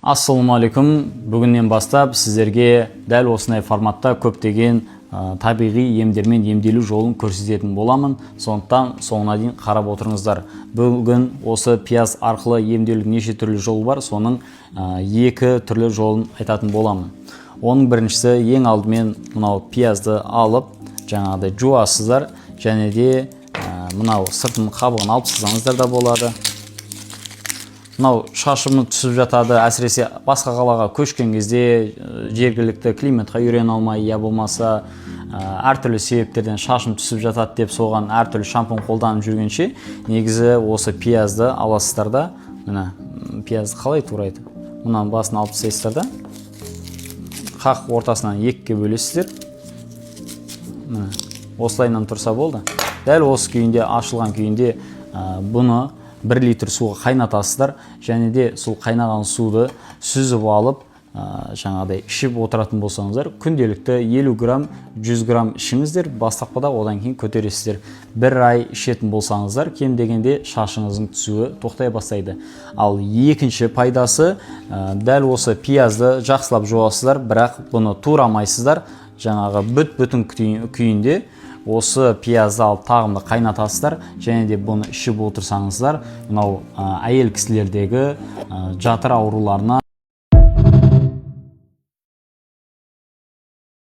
Ассалаумағалейкум. Бүгіннен бастап сіздерге дәл осындай форматта көптеген табиғи емдермен емделу жолын көрсететін боламын. Сондықтан соңына дейін қарап отырыңыздар. Бүгін осы пияз арқылы емделудің неше түрлі жолы бар, соның екі түрлі жолын айтатын боламын. Оның біріншісі, ең алдымен мынау пиязды алып, жаңағыдай жуасыздар, және де мынау сыртын қабығын алып сызсаңыздар да болады. Мынау шашымыз түсіп жатады, әсіресе басқа қалаға көшкен кезде жергілікті климатқа үйрене алмай, я болмаса әртүрлі себептерден шашым түсіп жатады деп соған әртүрлі шампунь қолданып жүргенше, негізі осы пиязды аласыздар да, мына пиязды қалай турайды. Мұнан басын алып тастайсыздар да, қақ ортасынан екіге бөлесіздер. Осылайынан тұрса болды. Дәл осы күйінде, ашылған күйінде бұны 1 литр суға қайнатасыздар, және де сол қайнаған суды сүзіп алып, жаңағыдай ішіп отыратын болсаңыздар, күнделікті 50 грамм, 100 грамм ішіңіздер, бастапқыда одан кейін көтересіздер. 1 ай ішетін болсаңыздар, кем дегенде шашыңыздың түсуі тоқтай бастайды. Ал екінші пайдасы, дәл осы пиязды жақсылап жуасыздар, бірақ бұны турамайсыздар, жаңағы бүт-бүтін күйінде осы пиязды алып тағымды қайнатасыздар, және де бұны ішіп отырсаңыздар, мынау әйел кісілердегі жатыр ауруларына